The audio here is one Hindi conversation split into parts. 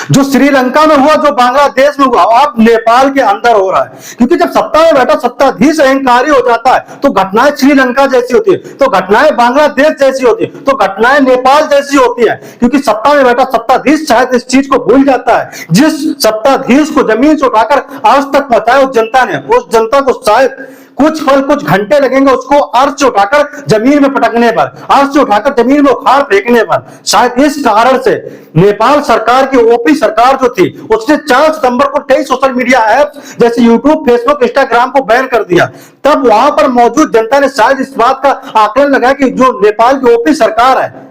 जो श्रीलंका में हुआ, जो बांग्लादेश में हुआ, अब नेपाल के अंदर हो रहा है। क्योंकि जब सत्ता में बैठा सत्ताधीश अहंकारी हो जाता है तो घटनाएं श्रीलंका जैसी होती है, तो घटनाएं बांग्लादेश जैसी होती है, तो घटनाएं नेपाल जैसी होती है। क्योंकि सत्ता में बैठा सत्ताधीश शायद इस चीज को भूल जाता है, जिस सत्ताधीश को जमीन से उठाकर आज तक पहुंचाया उस जनता ने, उस जनता को शायद कुछ पल कुछ घंटे लगेंगे उसको अर्श से उठाकर जमीन में पटकने पर, अर्श से उठाकर जमीन में उखाड़ फेंकने पर। शायद इस कारण से नेपाल सरकार की ओपी सरकार जो थी उसने 4 सितंबर को कई सोशल मीडिया ऐप्स जैसे यूट्यूब, फेसबुक, इंस्टाग्राम को बैन कर दिया। तब वहां पर मौजूद जनता ने शायद इस बात का आकलन लगाया कि जो नेपाल की ओपी सरकार है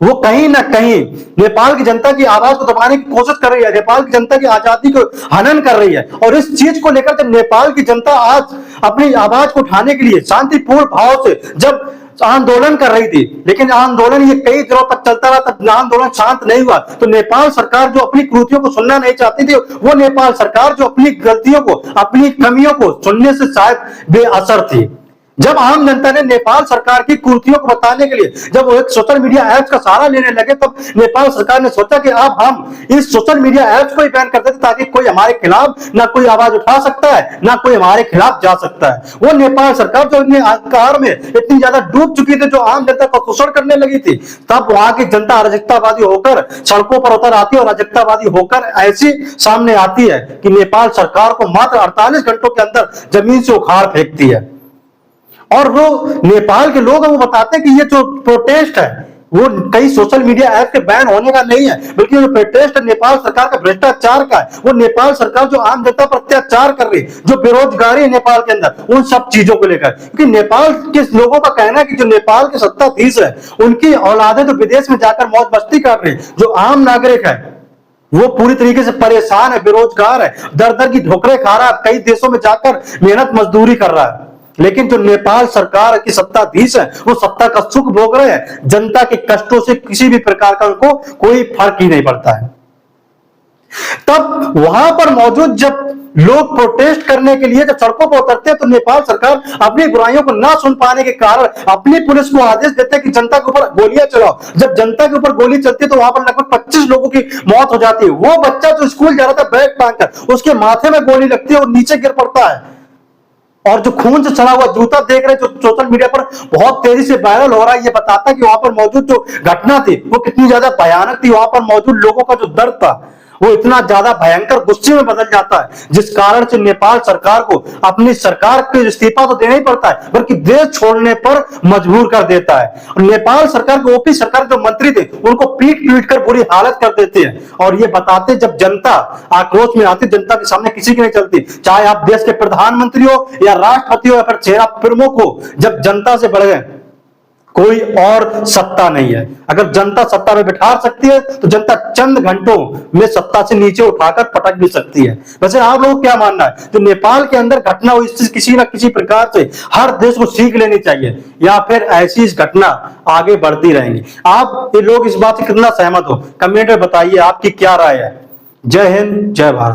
वो कहीं ना कहीं नेपाल की जनता की आवाज को दबाने की कोशिश कर रही है, नेपाल की जनता की आजादी को हनन कर रही है। और इस चीज को लेकर जब नेपाल की जनता आज अपनी आवाज को उठाने के लिए शांतिपूर्ण भाव से जब आंदोलन कर रही थी, लेकिन आंदोलन ये कई दिनों तक चलता रहा, तब आंदोलन शांत नहीं हुआ, तो नेपाल सरकार जो अपनी कृतियों को सुनना नहीं चाहती थी, वो नेपाल सरकार जो अपनी गलतियों को, अपनी कमियों को सुनने से शायद बेअसर थी। जब आम जनता ने नेपाल सरकार की कुर्तियों को बताने के लिए जब वो एक सोशल मीडिया ऐप्स का सहारा लेने लगे, तब नेपाल सरकार ने सोचा कि अब हम इस सोशल मीडिया ऐप्स को ही बैन कर देते ताकि कोई हमारे खिलाफ ना कोई आवाज उठा सकता है, ना कोई हमारे खिलाफ जा सकता है। वो नेपाल सरकार जो इतनी अहंकार में इतनी ज्यादा डूब चुकी थी, जो आम जनता को शोषण करने लगी थी, तब वहां की जनता अराजकतावादी होकर सड़कों पर उतर आती है और अराजकतावादी होकर ऐसी सामने आती है कि नेपाल सरकार को मात्र 48 घंटों के अंदर जमीन से उखाड़ फेंकती है। और वो नेपाल के लोग हैं, वो बताते हैं कि ये जो प्रोटेस्ट है वो कई सोशल मीडिया ऐप के बैन होने का नहीं है, बल्कि जो प्रोटेस्ट है नेपाल सरकार का भ्रष्टाचार का है। वो नेपाल सरकार जो आम जनता पर अत्याचार कर रही है, जो बेरोजगारी है नेपाल के अंदर, उन सब चीजों को लेकर। क्योंकि नेपाल के लोगों का कहना है कि जो नेपाल के सत्ताधीश है उनकी औलादें तो विदेश में जाकर मौज मस्ती कर रही है, जो आम नागरिक है वो पूरी तरीके से परेशान है, बेरोजगार है, दर दर की ठोकरें खा रहा है, कई देशों में जाकर मेहनत मजदूरी कर रहा है। लेकिन जो नेपाल सरकार की सत्ताधीश है वो सत्ता का सुख भोग रहे हैं, जनता के कष्टों से किसी भी प्रकार का उनको कोई फर्क ही नहीं पड़ता है। तब वहां पर मौजूद जब लोग प्रोटेस्ट करने के लिए जब सड़कों पर उतरते हैं, तो नेपाल सरकार अपनी बुराइयों को ना सुन पाने के कारण अपनी पुलिस को आदेश देते हैं कि जनता के ऊपर गोलियां चलाओ। जब जनता के ऊपर गोली चलती है तो वहां पर लगभग 25 लोगों की मौत हो जाती है। वो बच्चा जो स्कूल जा रहा था बैग टांगकर, उसके माथे में गोली लगती है और नीचे गिर पड़ता है। और जो खून से सड़ा हुआ जूता देख रहे जो सोशल मीडिया पर बहुत तेजी से वायरल हो रहा है, ये बताता है कि वहां पर मौजूद जो घटना थी वो कितनी ज्यादा भयानक थी। वहां पर मौजूद लोगों का जो दर्द था वो इतना ज्यादा भयंकर गुस्से में बदल जाता है, जिस कारण से नेपाल सरकार को अपनी सरकार के इस्तीफा तो देना ही पड़ता है, बल्कि देश छोड़ने पर मजबूर कर देता है। और नेपाल सरकार के ओपी सरकार जो मंत्री थे उनको पीट पीट कर बुरी हालत कर देते हैं। और ये बताते जब जनता आक्रोश में आती, जनता के सामने किसी की नहीं चलती, चाहे आप देश के प्रधानमंत्री हो या राष्ट्रपति हो या फिर चेहरा प्रमुख हो, जब जनता से बढ़ गए कोई और सत्ता नहीं है। अगर जनता सत्ता में बिठा सकती है तो जनता चंद घंटों में सत्ता से नीचे उठाकर पटक भी सकती है। वैसे आप लोगों को क्या मानना है, जो नेपाल के अंदर घटना हुई इससे किसी ना किसी प्रकार से हर देश को सीख लेनी चाहिए, या फिर ऐसी घटना आगे बढ़ती रहेंगी? आप ये लोग इस बात से कितना सहमत हो, कमेंट में बताइए आपकी क्या राय है। जय हिंद, जय भारत।